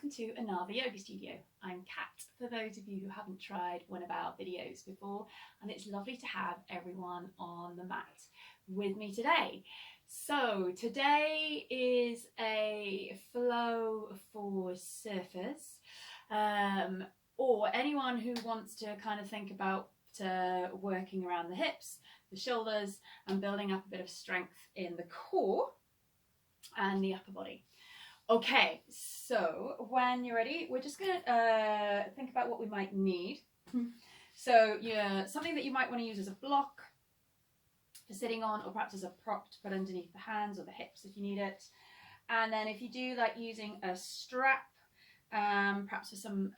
welcome to another yoga studio. I'm Kat, for those of you who haven't tried one of our videos before, and it's lovely to have everyone on the mat with me today. So today is a flow for surfers, or anyone who wants to kind of think about working around the hips, the shoulders, and building up a bit of strength in the core and the upper body. Okay, so when you're ready, we're just going to think about what we might need. So something that you might want to use as a block for sitting on, or perhaps as a prop to put underneath the hands or the hips if you need it. And then if you do like using a strap, perhaps for some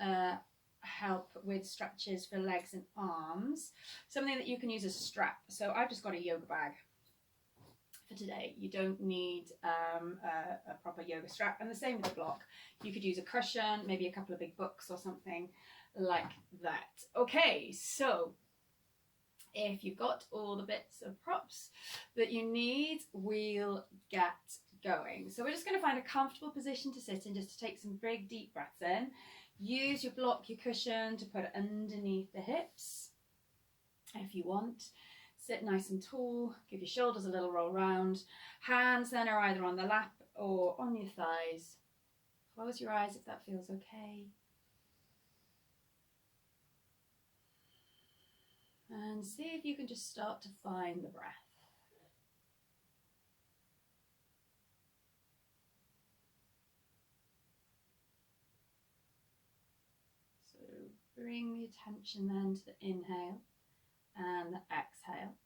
help with stretches for legs and arms, something that you can use as a strap. So I've just got a yoga bag for today. You don't need a proper yoga strap, and the same with the block. You could use a cushion, maybe a couple of big books or something like that. Okay, so if you've got all the bits of props that you need, we'll get going. So we're just going to find a comfortable position to sit in, just to take some big deep breaths in. Use your block, your cushion to put it underneath the hips if you want. Sit nice and tall, give your shoulders a little roll round. Hands then are either on the lap or on your thighs. Close your eyes if that feels okay. And see if you can just start to find the breath. So bring the attention then to the inhale and the exhale.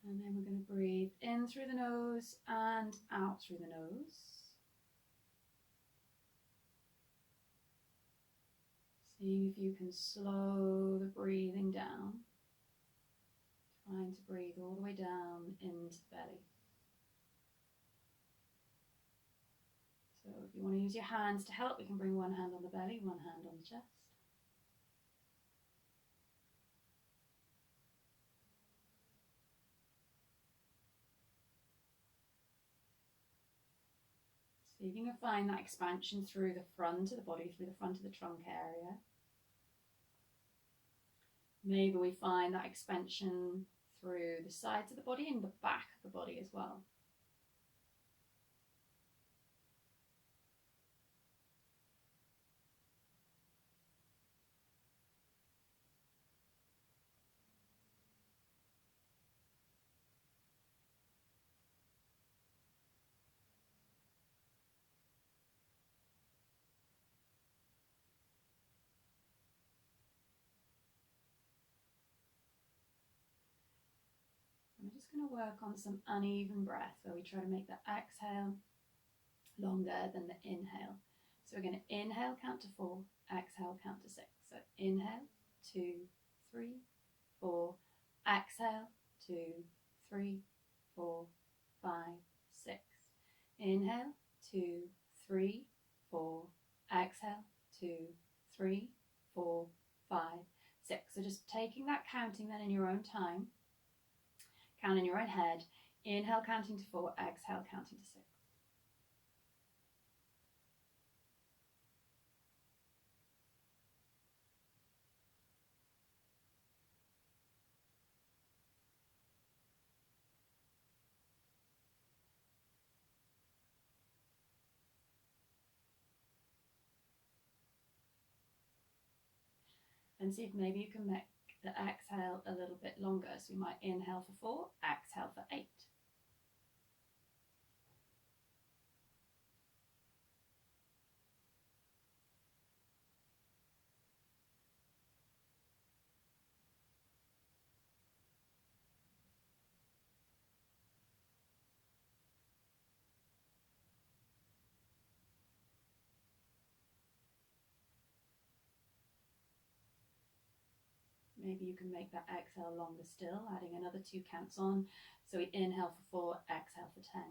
And then we're going to breathe in through the nose and out through the nose. Seeing if you can slow the breathing down. Trying to breathe all the way down into the belly. So if you want to use your hands to help, you can bring one hand on the belly, one hand on the chest. See if you can find that expansion through the front of the body, through the front of the trunk area. Maybe we find that expansion through the sides of the body and the back of the body as well. We're just going to work on some uneven breath where we try to make the exhale longer than the inhale. So we're going to inhale, count to 4, exhale, count to 6. So inhale, 2, 3, 4, exhale, 2, 3, 4, 5, 6. Inhale, 2, 3, 4, exhale, 2, 3, 4, 5, 6. So just taking that counting then in your own time. Count in your own head. Inhale, counting to 4, exhale, counting to 6. And see if maybe you can make the exhale a little bit longer. So we might inhale for 4, exhale for 8. Maybe you can make that exhale longer still, adding another 2 counts on. So we inhale for 4, exhale for 10.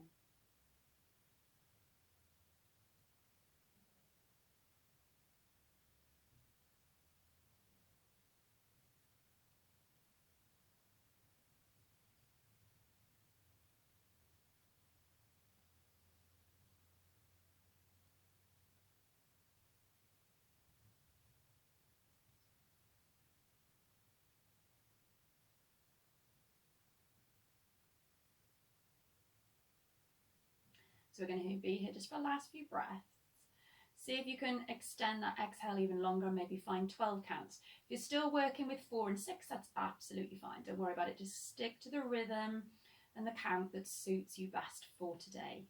So we're going to be here just for the last few breaths. See if you can extend that exhale even longer, maybe find 12 counts. If you're still working with 4 and 6, that's absolutely fine. Don't worry about it. Just stick to the rhythm and the count that suits you best for today.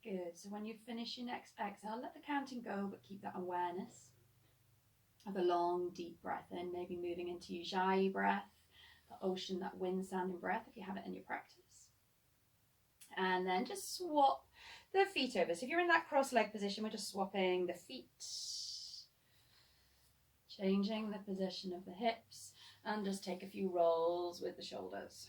Good. So when you finish your next exhale, let the counting go, but keep that awareness of a long, deep breath in, maybe moving into your Ujjayi breath, the ocean, that wind sounding breath, if you have it in your practice. And then just swap the feet over. So if you're in that cross-leg position, we're just swapping the feet, changing the position of the hips, and just take a few rolls with the shoulders.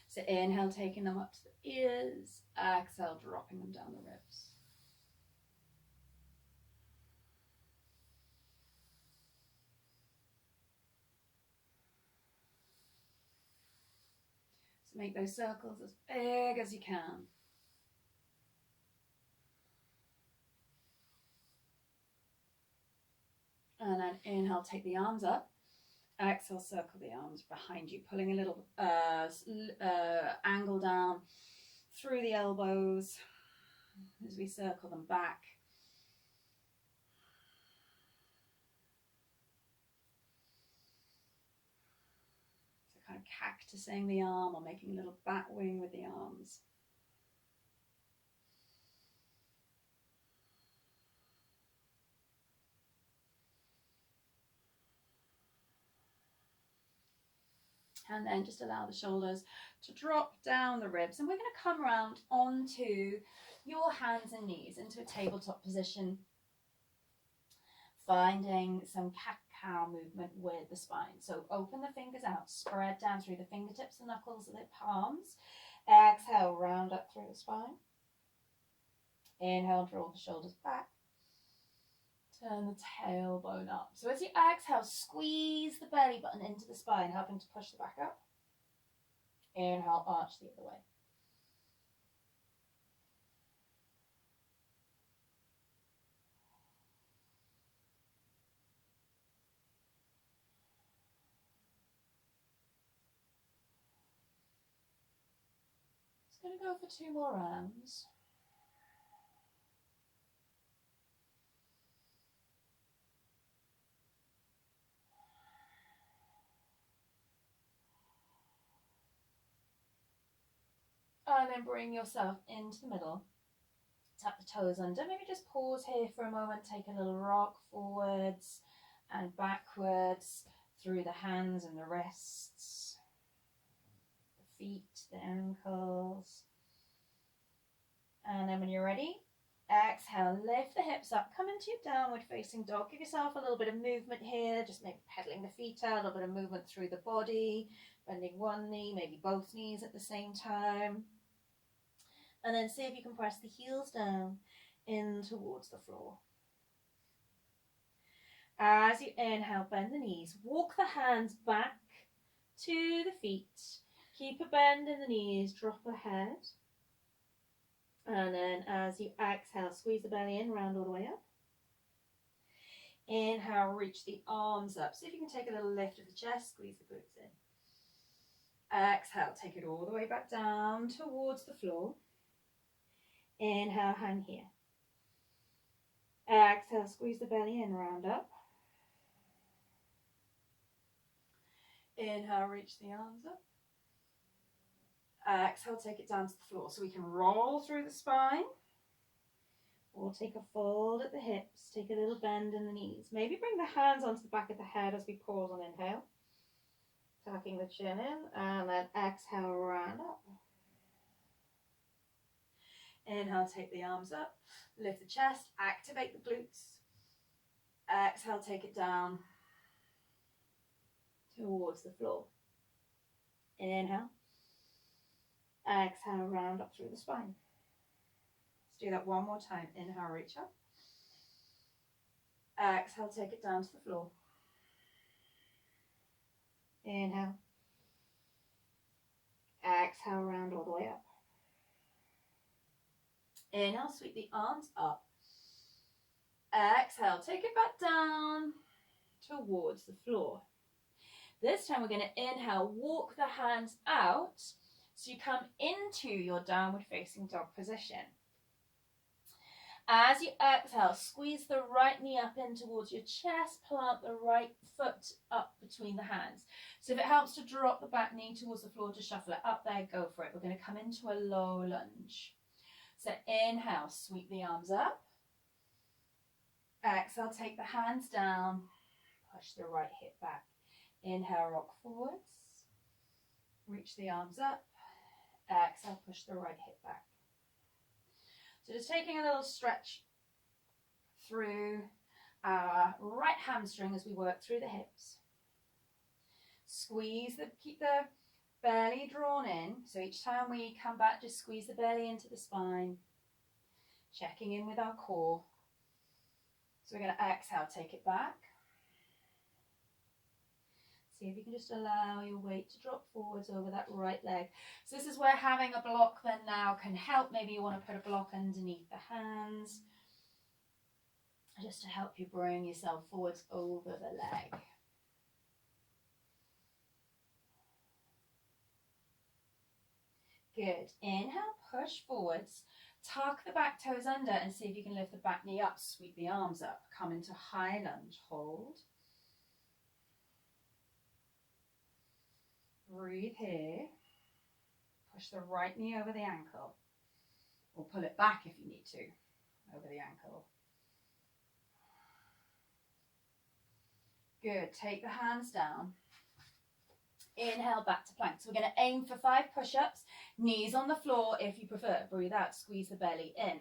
So inhale, taking them up to the ears, exhale, dropping them down the ribs. So make those circles as big as you can. And then inhale, take the arms up. Exhale, circle the arms behind you, pulling a little angle down through the elbows as we circle them back. So kind of cactusing the arm or making a little bat wing with the arms. And then just allow the shoulders to drop down the ribs. And we're going to come around onto your hands and knees into a tabletop position, finding some cat-cow movement with the spine. So open the fingers out, spread down through the fingertips, the knuckles, the palms. Exhale, round up through the spine. Inhale, draw the shoulders back. Turn the tailbone up. So as you exhale, squeeze the belly button into the spine, helping to push the back up. Inhale, arch the other way. Just going to go for 2 more rounds. And then bring yourself into the middle. Tap the toes under. Maybe just pause here for a moment. Take a little rock forwards and backwards through the hands and the wrists, the feet, the ankles. And then when you're ready, exhale, lift the hips up, come into your downward facing dog. Give yourself a little bit of movement here, just maybe pedaling the feet out, a little bit of movement through the body, bending one knee, maybe both knees at the same time. And then see if you can press the heels down in towards the floor. As you inhale, bend the knees, walk the hands back to the feet. Keep a bend in the knees, drop the head. And then as you exhale, squeeze the belly in, round all the way up. Inhale, reach the arms up. See if you can take a little lift of the chest, squeeze the glutes in. Exhale, take it all the way back down towards the floor. Inhale, hang here. Exhale, squeeze the belly in, round up. Inhale, reach the arms up. Exhale, take it down to the floor. So we can roll through the spine. Or take a fold at the hips. Take a little bend in the knees. Maybe bring the hands onto the back of the head as we pause on inhale. tucking the chin in, and then exhale, round up. Inhale, take the arms up, lift the chest, activate the glutes. Exhale, take it down towards the floor. Inhale. Exhale, round up through the spine. Let's do that one more time. Inhale, reach up. Exhale, take it down to the floor. Inhale. Exhale, round all the way up. Inhale, sweep the arms up. Exhale, take it back down towards the floor. This time we're going to inhale, walk the hands out so you come into your downward facing dog position. As you exhale, squeeze the right knee up in towards your chest, plant the right foot up between the hands. So if it helps to drop the back knee towards the floor, just shuffle it up there, go for it. We're going to come into a low lunge. So inhale, sweep the arms up. Exhale, take the hands down, push the right hip back. Inhale, rock forwards, reach the arms up. Exhale, push the right hip back. So just taking a little stretch through our right hamstring as we work through the hips. Keep the belly drawn in. So each time we come back, just squeeze the belly into the spine. Checking in with our core. So we're going to exhale, take it back. See if you can just allow your weight to drop forwards over that right leg. So this is where having a block then now can help. Maybe you want to put a block underneath the hands, just to help you bring yourself forwards over the leg. Good. Inhale, push forwards. Tuck the back toes under and see if you can lift the back knee up. Sweep the arms up. Come into high lunge. Hold. Breathe here. Push the right knee over the ankle. Or pull it back if you need to, over the ankle. Good. Take the hands down. Inhale, back to plank. So we're going to aim for 5 push-ups. Knees on the floor if you prefer. Breathe out. Squeeze the belly in.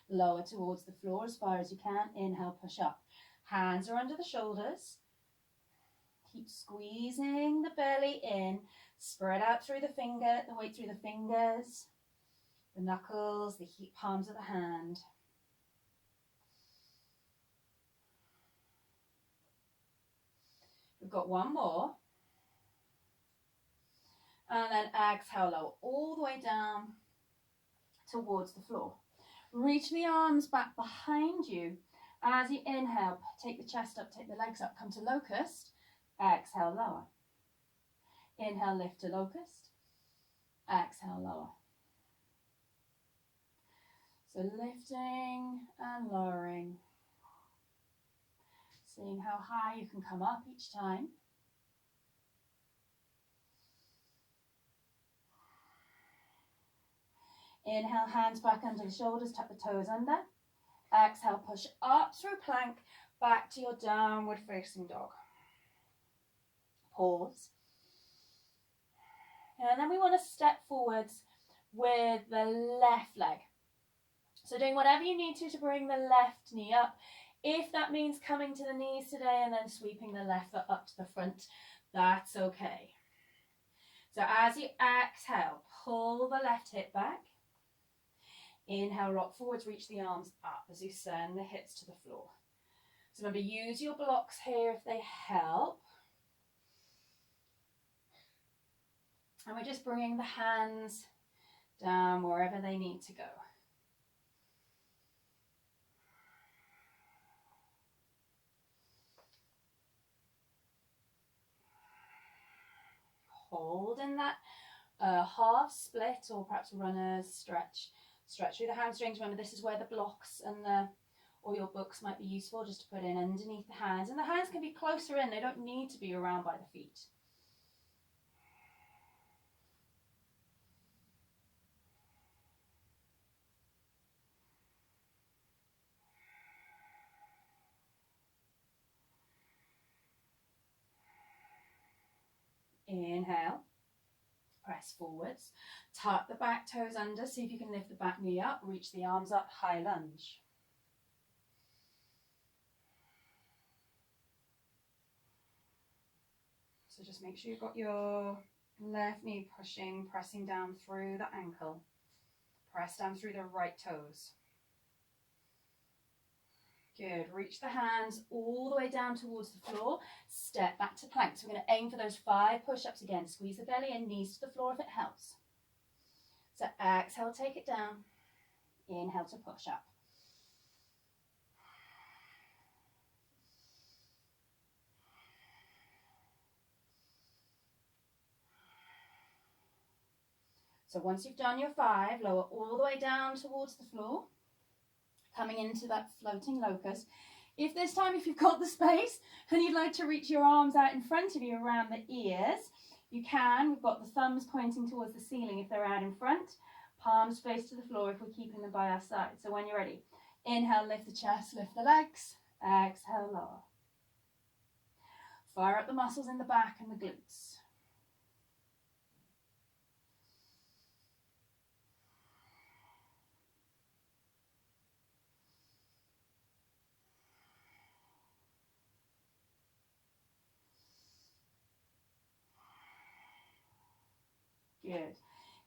Lower towards the floor as far as you can. Inhale, push up. Hands are under the shoulders. Keep squeezing the belly in. Spread out through the weight through the fingers, the knuckles, the palms of the hand. We've got one more. And then exhale, lower all the way down towards the floor. Reach the arms back behind you. As you inhale, take the chest up, take the legs up, come to locust. Exhale, lower. Inhale, lift to locust. Exhale, lower. So lifting and lowering. Seeing how high you can come up each time. Inhale, hands back under the shoulders, tuck the toes under. Exhale, push up through plank, back to your downward facing dog. Pause. And then we want to step forwards with the left leg. So doing whatever you need to bring the left knee up. If that means coming to the knees today and then sweeping the left foot up to the front, that's okay. So as you exhale, pull the left hip back. Inhale, rock forwards, reach the arms up as you send the hips to the floor. So remember, use your blocks here if they help. And we're just bringing the hands down wherever they need to go. Hold in that half split or perhaps runner's stretch. Stretch through the hamstrings. Remember, this is where the blocks and or your books might be useful, just to put in underneath the hands. And the hands can be closer in. They don't need to be around by the feet. Inhale, press forwards, tuck the back toes under, see if you can lift the back knee up, reach the arms up, high lunge. So just make sure you've got your left knee pushing, pressing down through the ankle. Press down through the right toes. Good. Reach the hands all the way down towards the floor. Step back to plank. So we're going to aim for those 5 push-ups again. Squeeze the belly and knees to the floor if it helps. So exhale, take it down. Inhale to push up. So once you've done your 5, lower all the way down towards the floor, coming into that floating locust. If this time, if you've got the space and you'd like to reach your arms out in front of you around the ears, you can. We've got the thumbs pointing towards the ceiling if they're out in front, palms face to the floor if we're keeping them by our side. So when you're ready, inhale, lift the chest, lift the legs, exhale, lower. Fire up the muscles in the back and the glutes. Good.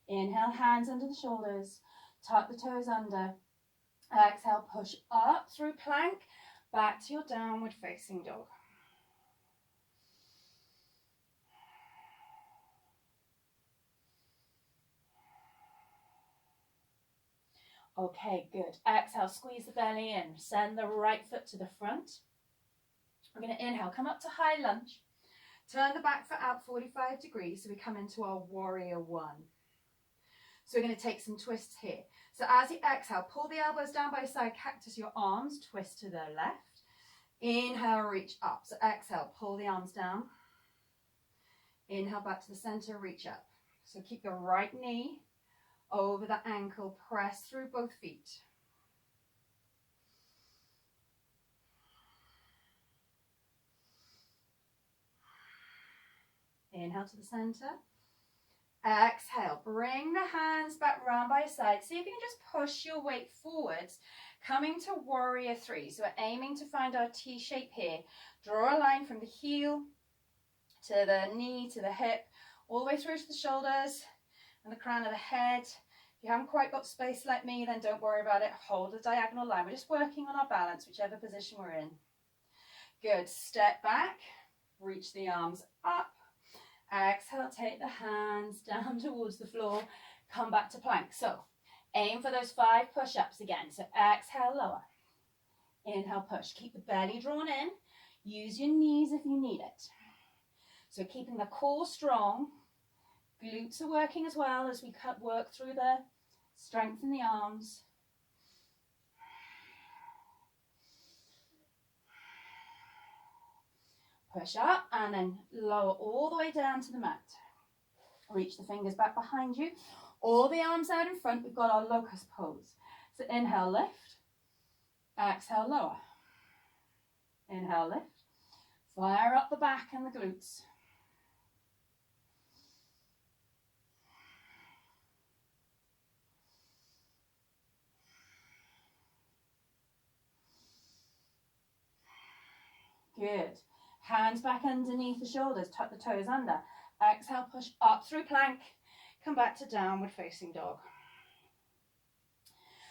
Inhale, hands under the shoulders, tuck the toes under. Exhale, push up through plank, back to your downward facing dog. Okay, good. Exhale, squeeze the belly in. Send the right foot to the front. We're going to inhale, come up to high lunge. Turn the back foot out 45 degrees, so we come into our warrior 1. So we're going to take some twists here. So as you exhale, pull the elbows down by your side, cactus your arms, twist to the left. Inhale, reach up. So exhale, pull the arms down. Inhale, back to the center, reach up. So keep the right knee over the ankle, press through both feet. Inhale to the center. Exhale, bring the hands back round by your side. See if you can just push your weight forwards, coming to warrior 3. So we're aiming to find our T shape here. Draw a line from the heel to the knee, to the hip, all the way through to the shoulders and the crown of the head. If you haven't quite got space like me, then don't worry about it. Hold the diagonal line. We're just working on our balance, whichever position we're in. Good. Step back, reach the arms up. Exhale, take the hands down towards the floor, come back to plank. So aim for those 5 push-ups again. So exhale, lower. Inhale, push. Keep the belly drawn in. Use your knees if you need it. So keeping the core strong. Glutes are working as well as we work through the strength in the arms. Push up and then lower all the way down to the mat. Reach the fingers back behind you. All the arms out in front. We've got our locust pose. So inhale, lift. Exhale, lower. Inhale, lift. Fire up the back and the glutes. Good. Hands back underneath the shoulders, tuck the toes under. Exhale, push up through plank. Come back to downward facing dog.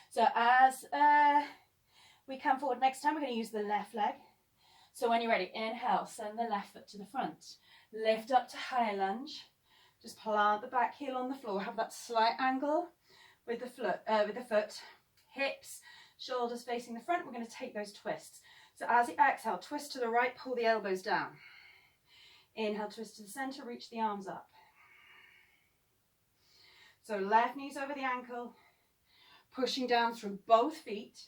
So as we come forward next time, we're going to use the left leg. So when you're ready, inhale, send the left foot to the front. Lift up to high lunge. Just plant the back heel on the floor. Have that slight angle with the foot. Hips, shoulders facing the front. We're going to take those twists. So as you exhale, twist to the right, pull the elbows down. Inhale, twist to the center, reach the arms up. So left knees over the ankle, pushing down through both feet.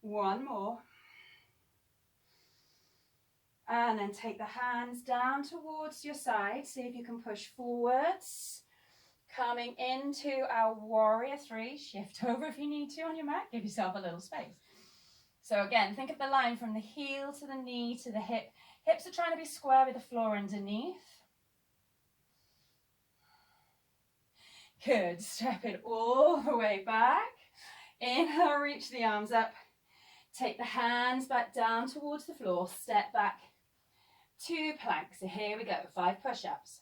One more. And then take the hands down towards your side. See if you can push forwards. Coming into our warrior 3. Shift over if you need to on your mat. Give yourself a little space. So again, think of the line from the heel to the knee to the hip. Hips are trying to be square with the floor underneath. Good. Step it all the way back. Inhale, reach the arms up. Take the hands back down towards the floor. Step back. 2 planks. So here we go. 5 push-ups.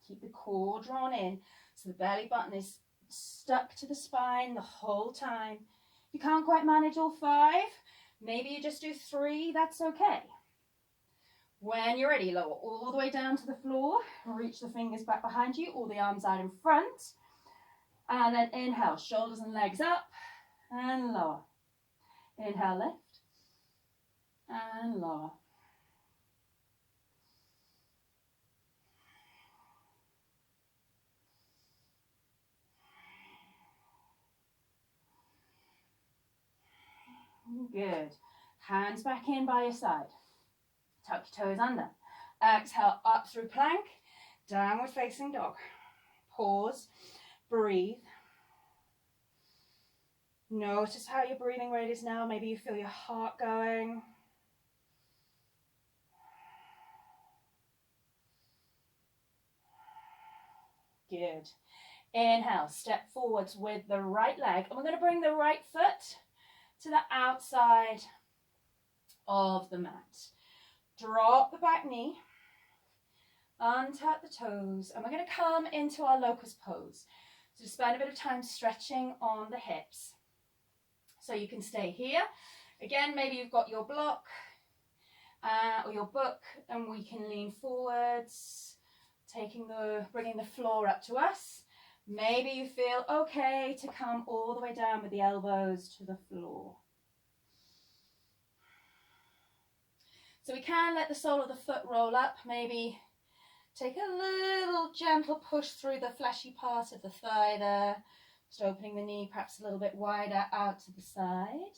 Keep the core drawn in so the belly button is stuck to the spine the whole time. If you can't quite manage all 5, maybe you just do 3. That's okay. When you're ready, lower all the way down to the floor. Reach the fingers back behind you, all the arms out in front. And then inhale, shoulders and legs up and lower. Inhale, lift and lower. Good. Hands back in by your side. Tuck your toes under. Exhale, up through plank, downward facing dog. Pause, breathe. Notice how your breathing rate is now. Maybe you feel your heart going. Good. Inhale, step forwards with the right leg. And we're going to bring the right foot to the outside of the mat. Drop the back knee. Untuck the toes. And we're going to come into our locust pose. So spend a bit of time stretching on the hips. So you can stay here. Again, maybe you've got your block or your book, and we can lean forwards, bringing the floor up to us. Maybe you feel okay to come all the way down with the elbows to the floor. So we can let the sole of the foot roll up, maybe take a little gentle push through the fleshy part of the thigh there, just opening the knee perhaps a little bit wider out to the side.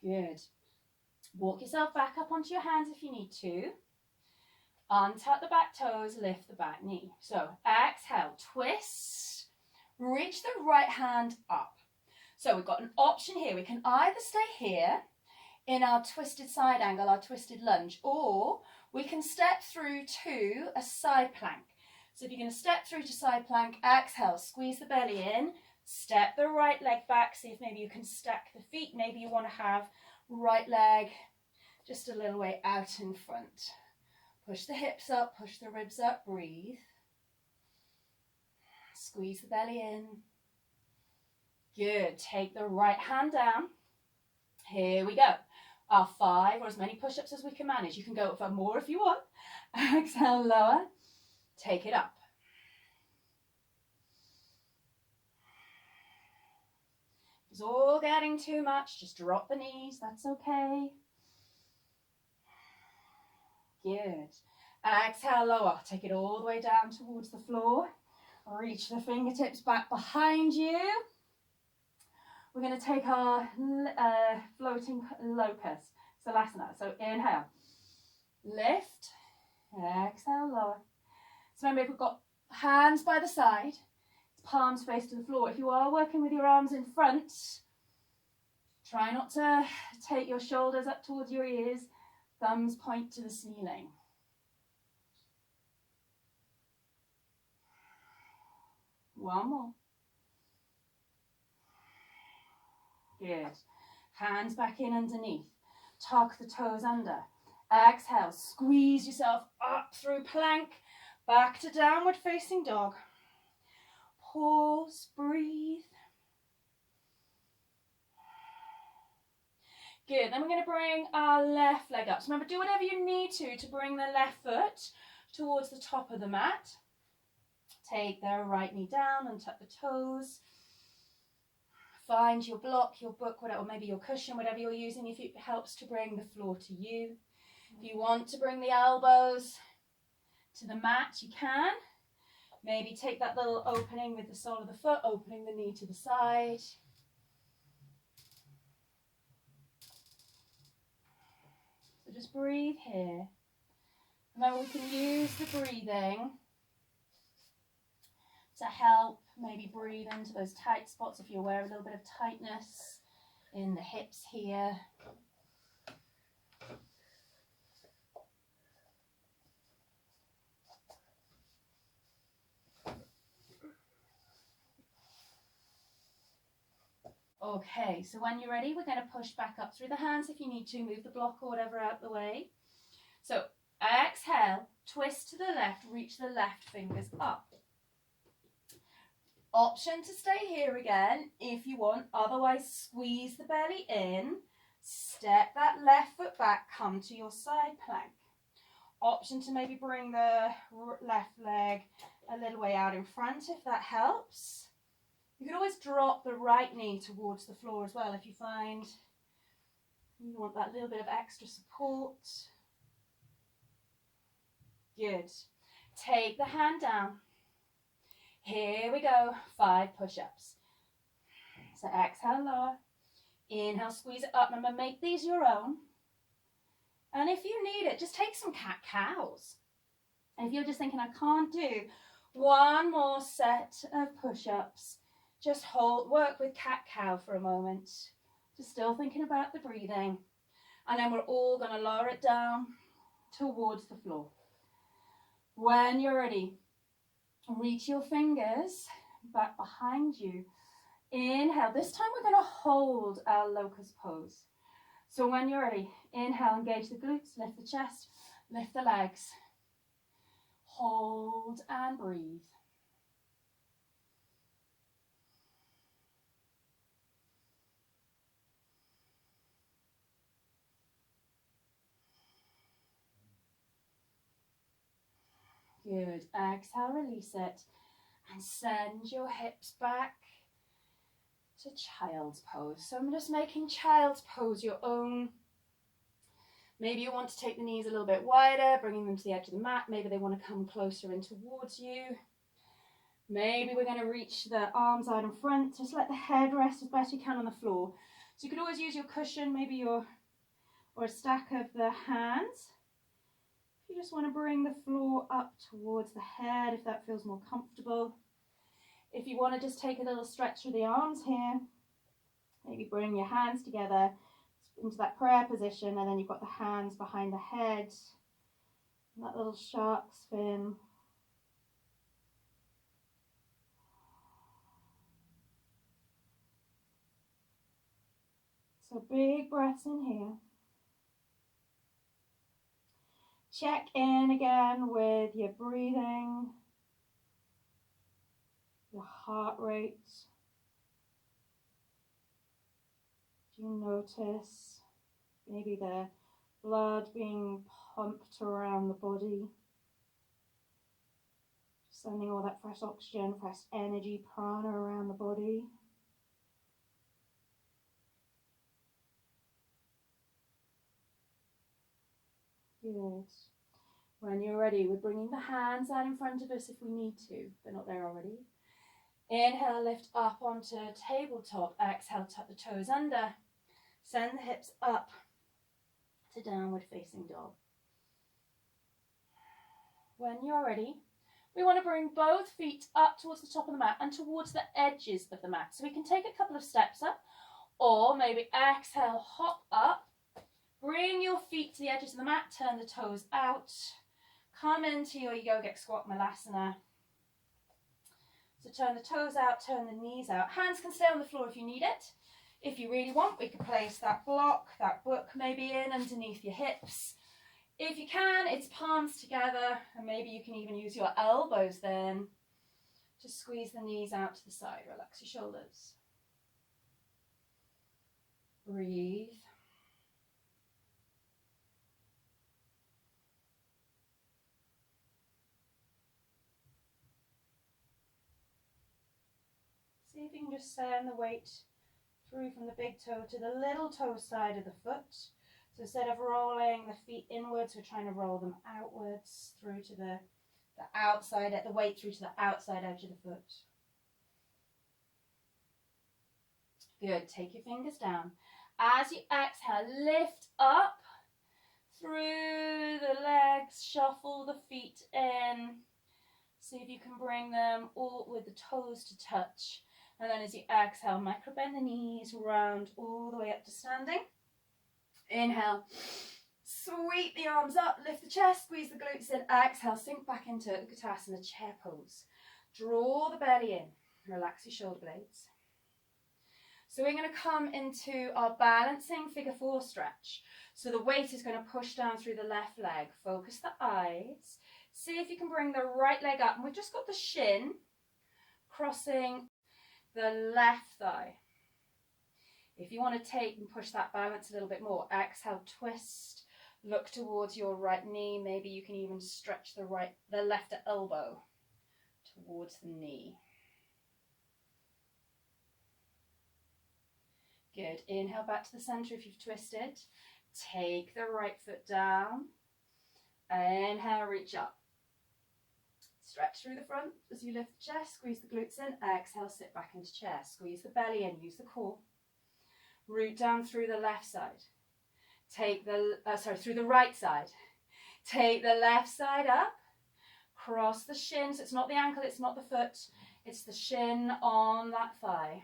Good. Walk yourself back up onto your hands if you need to. Untuck the back toes, lift the back knee. So exhale, twist, reach the right hand up. So we've got an option here. We can either stay here in our twisted side angle, our twisted lunge, or we can step through to a side plank. So if you're going to step through to side plank, exhale, squeeze the belly in, step the right leg back, see if maybe you can stack the feet. Maybe you want to have right leg just a little way out in front. Push the hips up, push the ribs up, breathe. Squeeze the belly in. Good. Take the right hand down. Here we go. Our 5 or as many push-ups as we can manage. You can go for more if you want. Exhale, lower. Take it up. If it's all getting too much, just drop the knees. That's okay. Good. Exhale, lower. Take it all the way down towards the floor. Reach the fingertips back behind you. We're going to take our floating locust, Salasana. So inhale, lift, exhale, lower. So remember, if we've got hands by the side, palms face to the floor. If you are working with your arms in front, try not to take your shoulders up towards your ears. Thumbs point to the ceiling. One more. Good. Hands back in underneath. Tuck the toes under. Exhale. Squeeze yourself up through plank. Back to downward facing dog. Pause. Breathe. Good. Then we're going to bring our left leg up. So remember, do whatever you need to bring the left foot towards the top of the mat. Take the right knee down and tuck the toes. Find your block, your book, whatever, or maybe your cushion, whatever you're using, if it helps to bring the floor to you. If you want to bring the elbows to the mat, you can. Maybe take that little opening with the sole of the foot, opening the knee to the side. So just breathe here. Remember, we can use the breathing to help maybe breathe into those tight spots if you're aware of a little bit of tightness in the hips here. Okay, so when you're ready, we're going to push back up through the hands if you need to, move the block or whatever out the way. So exhale, twist to the left, reach the left fingers up. Option to stay here again if you want, otherwise squeeze the belly in, step that left foot back, come to your side plank. Option to maybe bring the left leg a little way out in front if that helps. You can always drop the right knee towards the floor as well if you find you want that little bit of extra support. Good. Take the hand down. Here we go. 5 push-ups. So exhale, lower. Inhale, squeeze it up. Remember, make these your own. And if you need it, just take some cat-cows. And if you're just thinking, I can't do one more set of push-ups, just hold, work with cat-cow for a moment. Just still thinking about the breathing. And then we're all going to lower it down towards the floor. When you're ready, reach your fingers back behind you. Inhale. This time we're going to hold our locust pose. So when you're ready, inhale, engage the glutes, lift the chest, lift the legs. Hold and breathe. Good. Exhale, release it. And send your hips back to child's pose. So I'm just making child's pose your own. Maybe you want to take the knees a little bit wider, bringing them to the edge of the mat. Maybe they want to come closer in towards you. Maybe we're going to reach the arms out in front. Just let the head rest as best you can on the floor. So you could always use your cushion, maybe or a stack of the hands. You just want to bring the floor up towards the head if that feels more comfortable. If you want to just take a little stretch through the arms here, maybe bring your hands together into that prayer position, and then you've got the hands behind the head, and that little shark's fin. So big breaths in here. Check in again with your breathing, your heart rate. Do you notice maybe the blood being pumped around the body? Sending all that fresh oxygen, fresh energy, prana around the body. Good. When you're ready, we're bringing the hands out in front of us if we need to. They're not there already. Inhale, lift up onto tabletop. Exhale, tuck the toes under. Send the hips up to downward facing dog. When you're ready, we want to bring both feet up towards the top of the mat and towards the edges of the mat. So we can take a couple of steps up, or maybe exhale, hop up. Bring your feet to the edges of the mat, turn the toes out. Come into your yogic squat malasana. So turn the toes out, turn the knees out. Hands can stay on the floor if you need it. If you really want, we could place that block, that book maybe in underneath your hips. If you can, it's palms together, and maybe you can even use your elbows then to squeeze the knees out to the side. Relax your shoulders. Breathe. See if you can just send the weight through from the big toe to the little toe side of the foot. So instead of rolling the feet inwards, we're trying to roll them outwards through to the outside, the weight through to the outside edge of the foot. Good. Take your fingers down. As you exhale, lift up through the legs, shuffle the feet in. See if you can bring them all with the toes to touch. And then as you exhale, micro bend the knees, round all the way up to standing. Inhale, sweep the arms up, lift the chest, squeeze the glutes in. Exhale, sink back into Utkatasana, chair pose. Draw the belly in, relax your shoulder blades. So we're going to come into our balancing figure 4 stretch. So the weight is going to push down through the left leg. Focus the eyes. See if you can bring the right leg up. And we've just got the shin crossing the left thigh. If you want to take and push that balance a little bit more, exhale, twist, look towards your right knee. Maybe you can even stretch the left elbow towards the knee. Good. Inhale back to the center if you've twisted. Take the right foot down. Inhale, reach up. Stretch through the front as you lift the chest. Squeeze the glutes in. Exhale, sit back into chair. Squeeze the belly in. Use the core. Root down through the left side. Through the right side. Take the left side up. Cross the shin. So it's not the ankle, it's not the foot. It's the shin on that thigh.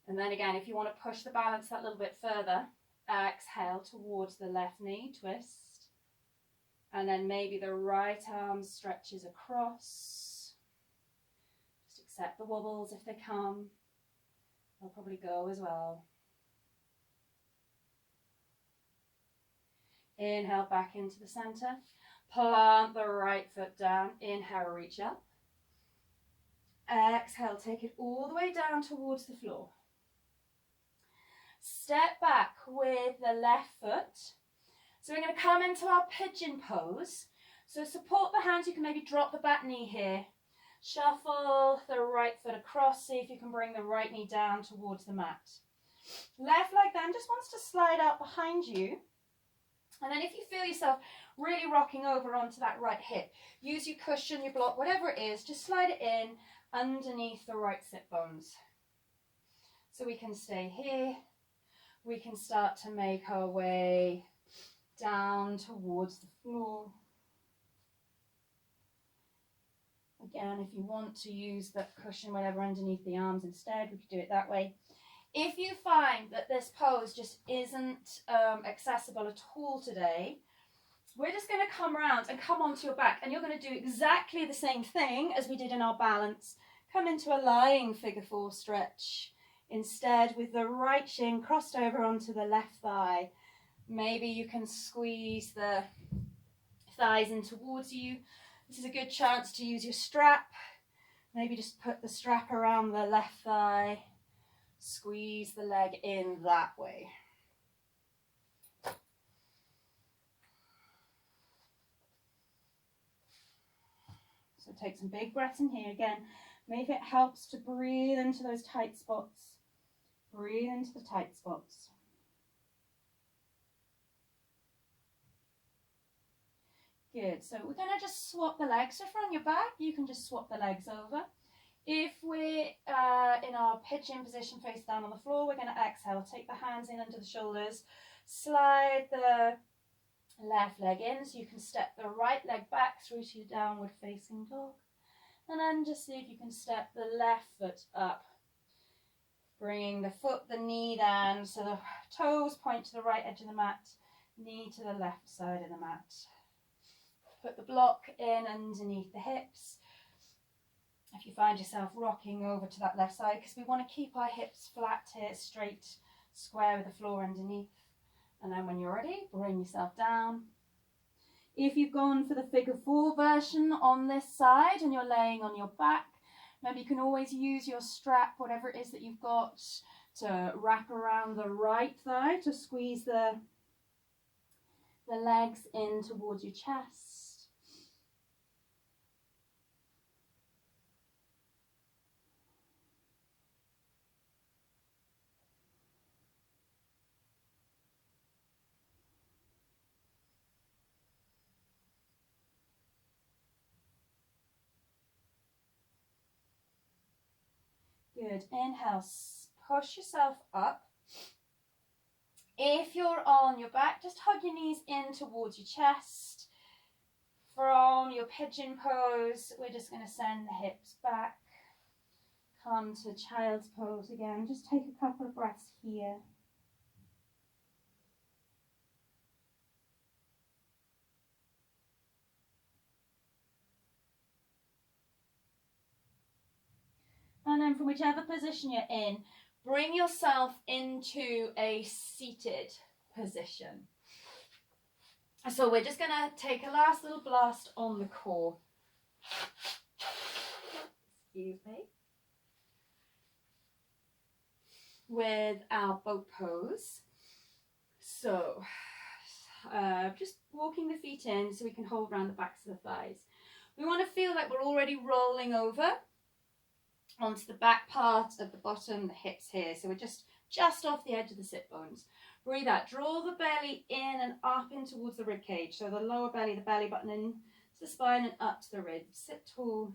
And then again, if you want to push the balance that little bit further, exhale towards the left knee, twist. And then maybe the right arm stretches across. Just accept the wobbles if they come. They'll probably go as well. Inhale back into the center. Plant the right foot down. Inhale, reach up. Exhale, take it all the way down towards the floor. Step back with the left foot. So we're going to come into our pigeon pose. So support the hands. You can maybe drop the back knee here. Shuffle the right foot across. See if you can bring the right knee down towards the mat. Left leg then just wants to slide out behind you. And then if you feel yourself really rocking over onto that right hip, use your cushion, your block, whatever it is, just slide it in underneath the right sit bones. So we can stay here. We can start to make our way down towards the floor. Again, if you want to use the cushion, whatever, underneath the arms instead, we could do it that way. If you find that this pose just isn't accessible at all today, we're just going to come around and come onto your back, and you're going to do exactly the same thing as we did in our balance. Come into a lying figure 4 stretch. Instead, with the right shin crossed over onto the left thigh. Maybe you can squeeze the thighs in towards you. This is a good chance to use your strap. Maybe just put the strap around the left thigh. Squeeze the leg in that way. So take some big breaths in here again. Maybe it helps to breathe into those tight spots. Breathe into the tight spots. Good. So we're going to just swap the legs. So if we're on your back, you can just swap the legs over. If we're in our pigeon position, face down on the floor, we're going to exhale. Take the hands in under the shoulders. Slide the left leg in so you can step the right leg back through to your downward facing dog. And then just see if you can step the left foot up. Bringing the knee down so the toes point to the right edge of the mat, knee to the left side of the mat. Put the block in underneath the hips. If you find yourself rocking over to that left side, because we want to keep our hips flat here, straight, square with the floor underneath. And then when you're ready, bring yourself down. If you've gone for the figure 4 version on this side and you're laying on your back, maybe you can always use your strap, whatever it is that you've got, to wrap around the right thigh to squeeze the legs in towards your chest. Good. Inhale, push yourself up. If you're on your back, just hug your knees in towards your chest. From your pigeon pose, we're just going to send the hips back. Come to child's pose again. Just take a couple of breaths here. And then from whichever position you're in, bring yourself into a seated position. So we're just going to take a last little blast on the core. Excuse me. With our boat pose. So just walking the feet in so we can hold around the backs of the thighs. We want to feel like we're already rolling over onto the back part of the bottom, the hips here. So we're just off the edge of the sit bones. Breathe out. Draw the belly in and up in towards the rib cage. So the lower belly, the belly button in to the spine and up to the ribs. Sit tall.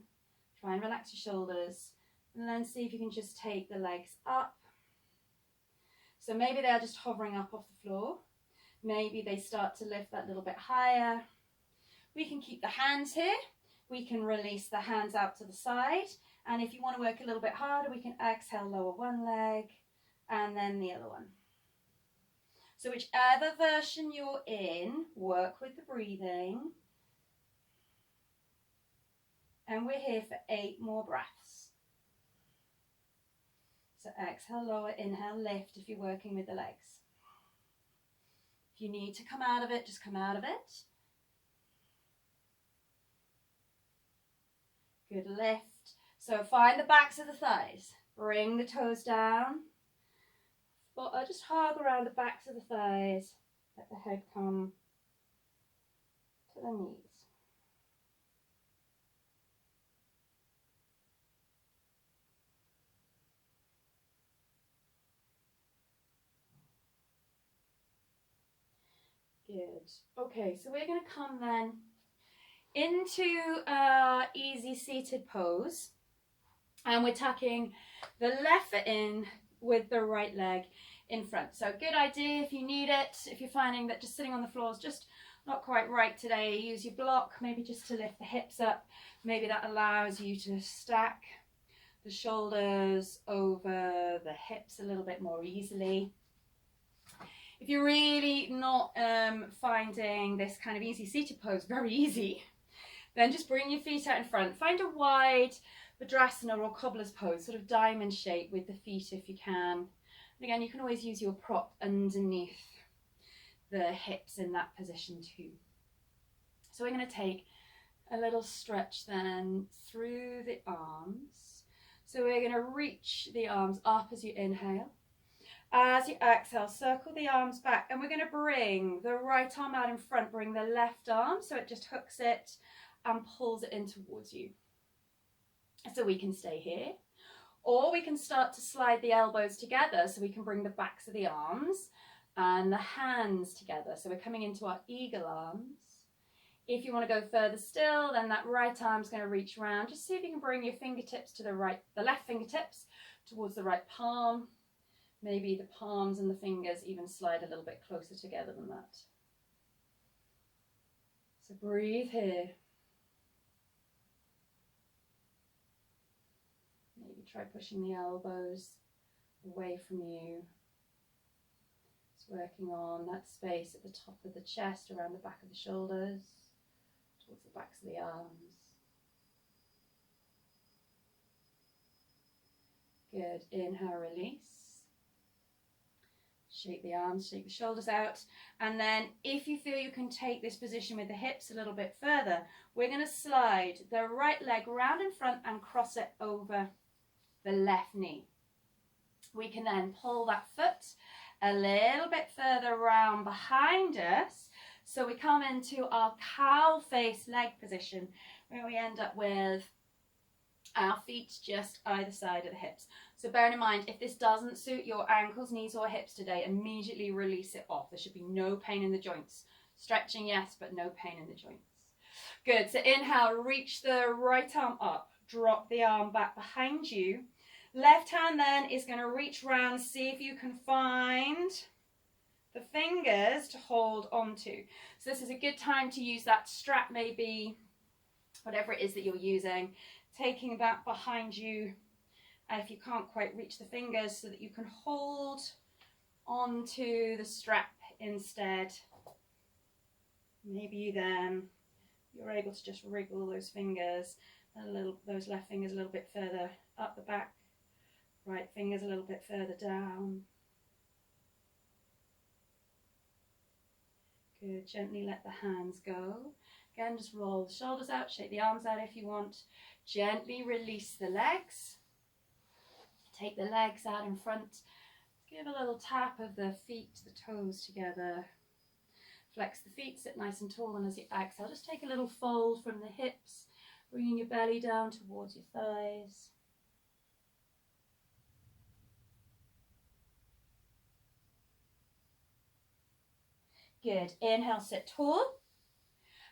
Try and relax your shoulders. And then see if you can just take the legs up. So maybe they're just hovering up off the floor. Maybe they start to lift that little bit higher. We can keep the hands here. We can release the hands out to the side. And if you want to work a little bit harder, we can exhale, lower one leg and then the other one. So whichever version you're in, work with the breathing. And we're here for 8 more breaths. So exhale, lower, inhale, lift if you're working with the legs. If you need to come out of it, just come out of it. Good lift. So find the backs of the thighs. Bring the toes down. But just hug around the backs of the thighs. Let the head come to the knees. Good. Okay, so we're going to come then into our easy seated pose. And we're tucking the left foot in with the right leg in front. So good idea if you need it. If you're finding that just sitting on the floor is just not quite right today, use your block, maybe just to lift the hips up. Maybe that allows you to stack the shoulders over the hips a little bit more easily. If you're really not finding this kind of easy seated pose very easy, then just bring your feet out in front. Find a wide Vajrasana or cobbler's pose, sort of diamond shape with the feet if you can. And again, you can always use your prop underneath the hips in that position too. So we're going to take a little stretch then through the arms. So we're going to reach the arms up as you inhale. As you exhale, circle the arms back, and we're going to bring the right arm out in front, bring the left arm so it just hooks it and pulls it in towards you. So we can stay here, or we can start to slide the elbows together so we can bring the backs of the arms and the hands together. So we're coming into our eagle arms. If you want to go further still, then that right arm's going to reach around. Just see if you can bring your fingertips to the left fingertips towards the right palm. Maybe the palms and the fingers even slide a little bit closer together than that. So breathe here. Maybe try pushing the elbows away from you. Just working on that space at the top of the chest, around the back of the shoulders, towards the backs of the arms. Good. Inhale, release. Shake the arms, shake the shoulders out. And then if you feel you can take this position with the hips a little bit further, we're going to slide the right leg round in front and cross it over the left knee. We can then pull that foot a little bit further around behind us. So we come into our cow face leg position where we end up with our feet just either side of the hips. So bearing in mind, if this doesn't suit your ankles, knees or hips today, immediately release it off. There should be no pain in the joints. Stretching, yes, but no pain in the joints. Good. So inhale, reach the right arm up. Drop the arm back behind you. Left hand then is going to reach round. See if you can find the fingers to hold onto. So this is a good time to use that strap, maybe whatever it is that you're using, taking that behind you if you can't quite reach the fingers, so that you can hold onto the strap instead. Maybe then you're able to just wriggle those fingers those left fingers a little bit further up the back, right fingers a little bit further down. Good. Gently let the hands go. Again, just roll the shoulders out, shake the arms out if you want. Gently release the legs. Take the legs out in front. Give a little tap of the feet, the toes together. Flex the feet, sit nice and tall, and as you exhale, just take a little fold from the hips, bringing your belly down towards your thighs. Good. Inhale, sit tall.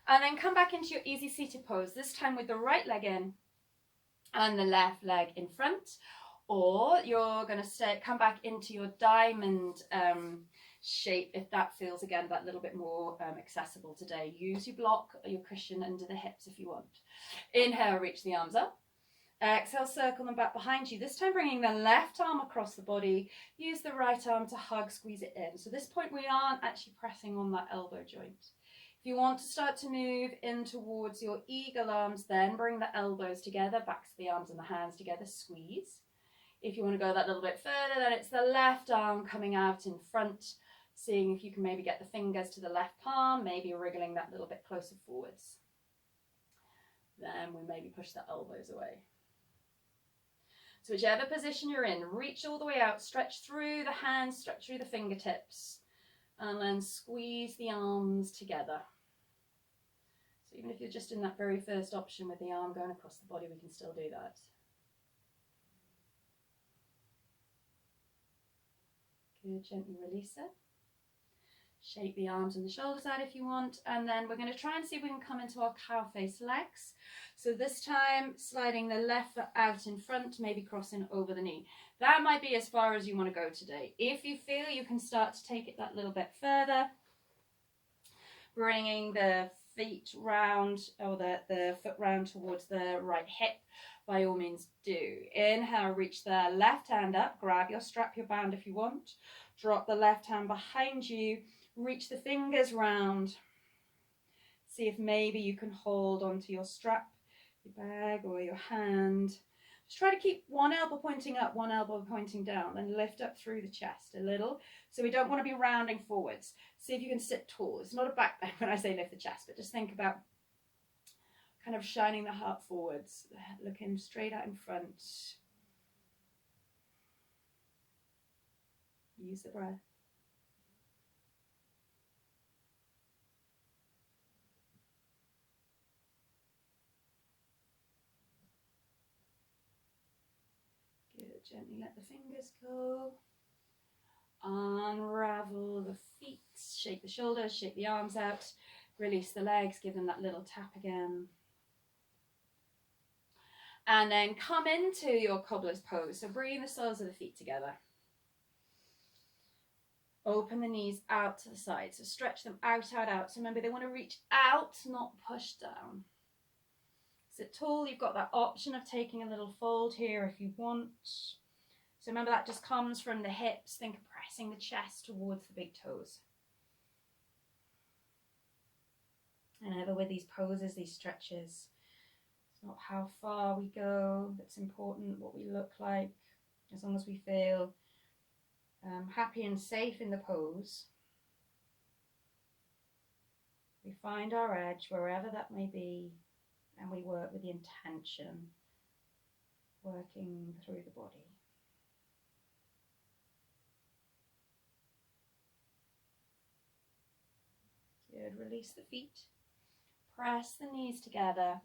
And then come back into your easy seated pose, this time with the right leg in and the left leg in front. Or you're going to come back into your diamond shape if that feels, again, that little bit more accessible today. Use your block or your cushion under the hips if you want. Inhale, reach the arms up. Exhale, circle them back behind you. This time bringing the left arm across the body. Use the right arm to hug, squeeze it in. So this point we aren't actually pressing on that elbow joint. If you want to start to move in towards your eagle arms, then bring the elbows together, backs of the arms and the hands together, squeeze. If you want to go that little bit further, then it's the left arm coming out in front, seeing if you can maybe get the fingers to the left palm, maybe wriggling that little bit closer forwards. Then we maybe push the elbows away. So whichever position you're in, reach all the way out, stretch through the hands, stretch through the fingertips, and then squeeze the arms together. So even if you're just in that very first option with the arm going across the body, we can still do that. Good, gently release it. Shake the arms and the shoulders out if you want, and then we're going to try and see if we can come into our cow face legs. So this time sliding the left foot out in front, maybe crossing over the knee. That might be as far as you want to go today. If you feel you can start to take it that little bit further, bringing the feet round, or the foot round towards the right hip, by all means do. Inhale, reach the left hand up, grab your strap, your band if you want. Drop the left hand behind you, reach the fingers round. See if maybe you can hold onto your strap, your bag or your hand. Just try to keep one elbow pointing up, one elbow pointing down, then lift up through the chest a little. So we don't want to be rounding forwards. See if you can sit tall. It's not a back bend when I say lift the chest, but just think about kind of shining the heart forwards, looking straight out in front. Use the breath. Good. Gently let the fingers go. Unravel the feet. Shake the shoulders, shake the arms out. Release the legs, give them that little tap again. And then come into your cobbler's pose. So bring the soles of the feet together. Open the knees out to the side. So stretch them out, out, out. So remember, they want to reach out, not push down. Sit tall. You've got that option of taking a little fold here if you want. So remember, that just comes from the hips. Think of pressing the chest towards the big toes. And ever with these poses, these stretches, it's not how far we go that's important, what we look like. As long as we feel happy and safe in the pose, we find our edge wherever that may be, and we work with the intention, working through the body. Good. Release the feet. Press the knees together.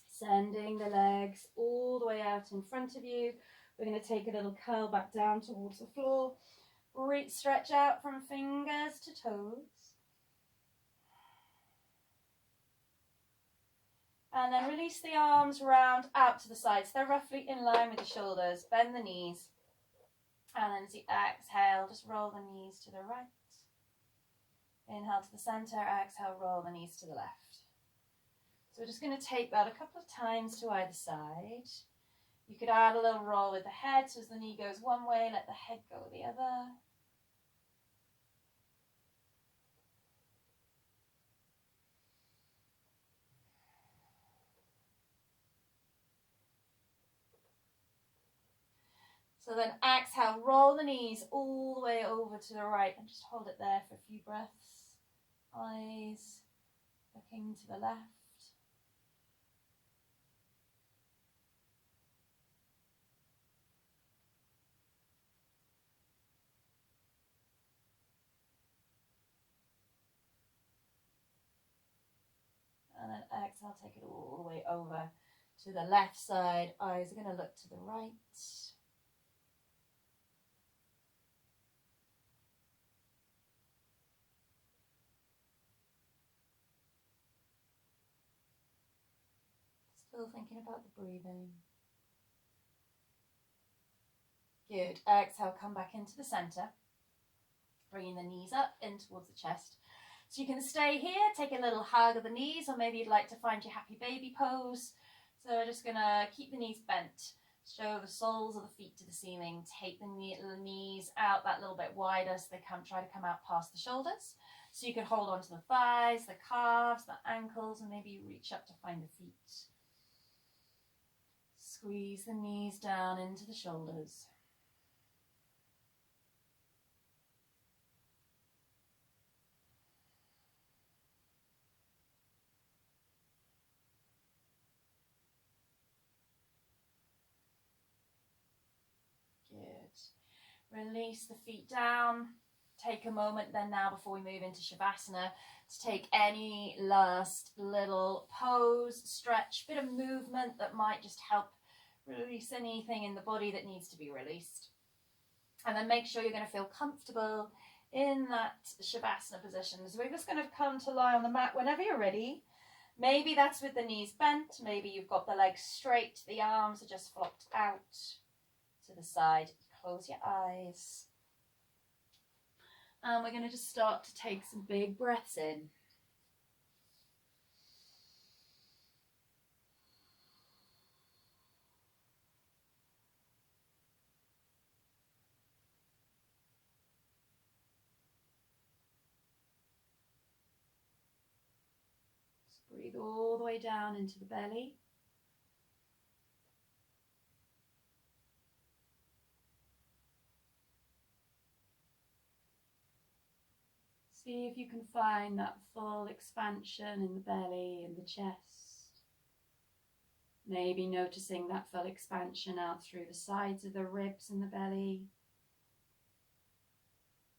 Sending the legs all the way out in front of you. We're going to take a little curl back down towards the floor. Reach, stretch out from fingers to toes. And then release the arms round out to the sides. They're roughly in line with the shoulders. Bend the knees. And then as you exhale, just roll the knees to the right. Inhale to the center, exhale, roll the knees to the left. So we're just going to take that a couple of times to either side. You could add a little roll with the head, so as the knee goes one way, let the head go the other. So then exhale, roll the knees all the way over to the right and just hold it there for a few breaths. Eyes looking to the left. And then exhale, take it all the way over to the left side. Eyes are going to look to the right. Still thinking about the breathing. Good. Exhale, come back into the center. Bringing the knees up in towards the chest. So you can stay here, take a little hug of the knees, or maybe you'd like to find your happy baby pose. So we're just going to keep the knees bent. Show the soles of the feet to the ceiling. Take the knees out that little bit wider so they try to come out past the shoulders. So you can hold on to the thighs, the calves, the ankles, and maybe reach up to find the feet. Squeeze the knees down into the shoulders. Good. Release the feet down. Take a moment then now before we move into Shavasana to take any last little pose, stretch, bit of movement that might just help release anything in the body that needs to be released. And then make sure you're going to feel comfortable in that Shavasana position. So we're just going to come to lie on the mat whenever you're ready. Maybe that's with the knees bent. Maybe you've got the legs straight. The arms are just flopped out to the side. Close your eyes. And we're going to just start to take some big breaths in. Just breathe all the way down into the belly. See if you can find that full expansion in the belly and the chest. Maybe noticing that full expansion out through the sides of the ribs and the belly.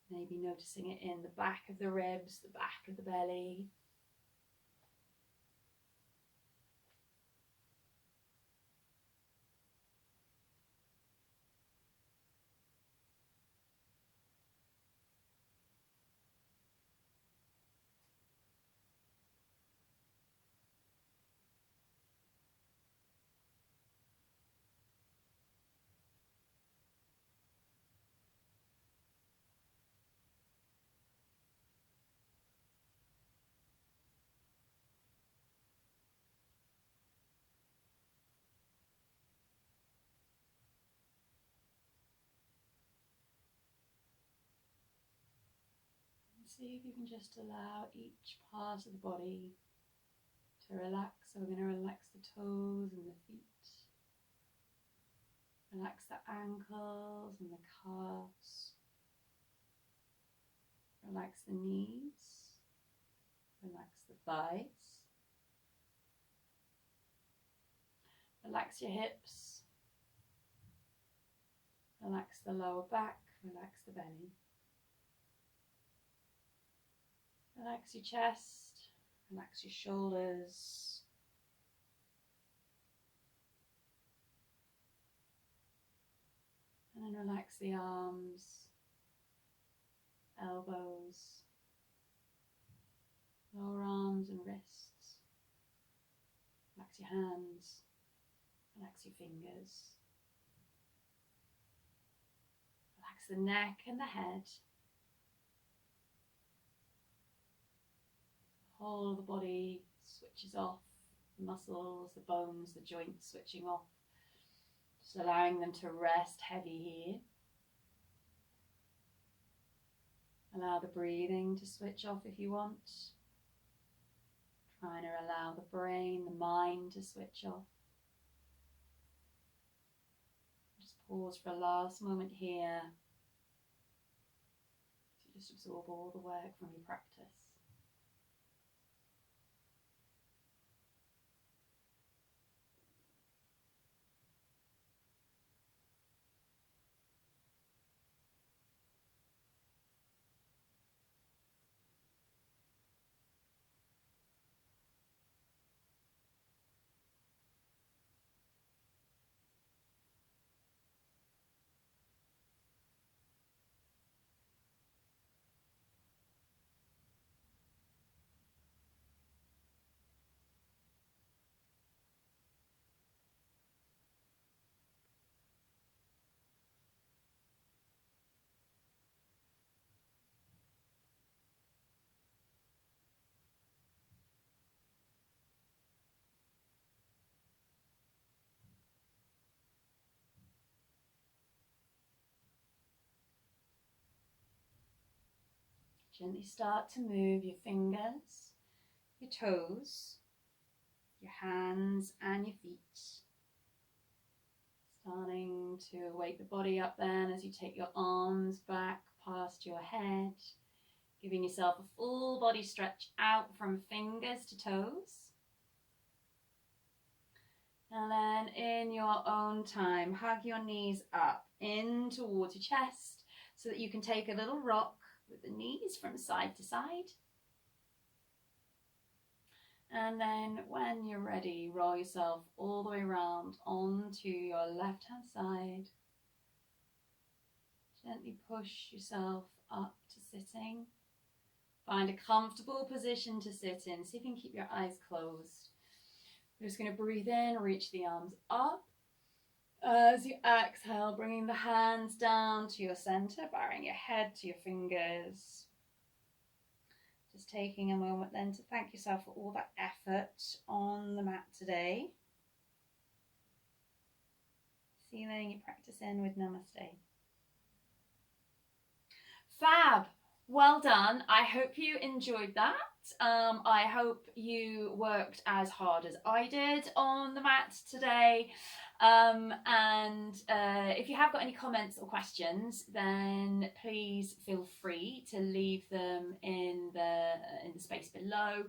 Maybe noticing it in the back of the ribs, the back of the belly. See if you can just allow each part of the body to relax. So we're going to relax the toes and the feet. Relax the ankles and the calves. Relax the knees. Relax the thighs. Relax your hips. Relax the lower back. Relax the belly. Relax your chest, relax your shoulders. And then relax the arms, elbows, lower arms and wrists. Relax your hands, relax your fingers. the neck and the head. Whole of the body switches off, the muscles, the bones, the joints switching off. Just allowing them to rest heavy here. Allow the breathing to switch off if you want. Trying to allow the brain, the mind to switch off. Just pause for a last moment here. So just absorb all the work from your practice. Gently start to move your fingers, your toes, your hands and your feet. Starting to wake the body up then as you take your arms back past your head, giving yourself a full body stretch out from fingers to toes. And then in your own time, hug your knees up in towards your chest so that you can take a little rock with the knees from side to side. And then when you're ready, roll yourself all the way around onto your left hand side. Gently push yourself up to sitting. Find a comfortable position to sit in. See if you can keep your eyes closed. We're just going to breathe in, reach the arms up. As you exhale, bringing the hands down to your center, bowing your head to your fingers. Just taking a moment then to thank yourself for all that effort on the mat today. Sealing your practice in with namaste. Fab! Well done. I hope you enjoyed that. I hope you worked as hard as I did on the mat today. If you have got any comments or questions, then please feel free to leave them in the space below.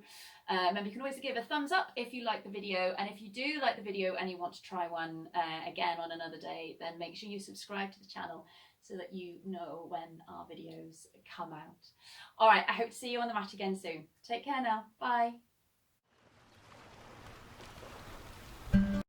Remember, you can always give a thumbs up if you like the video, and if you do like the video and you want to try one again on another day, then make sure you subscribe to the channel so that you know when our videos come out. All right, I hope to see you on the mat again soon. Take care now. Bye.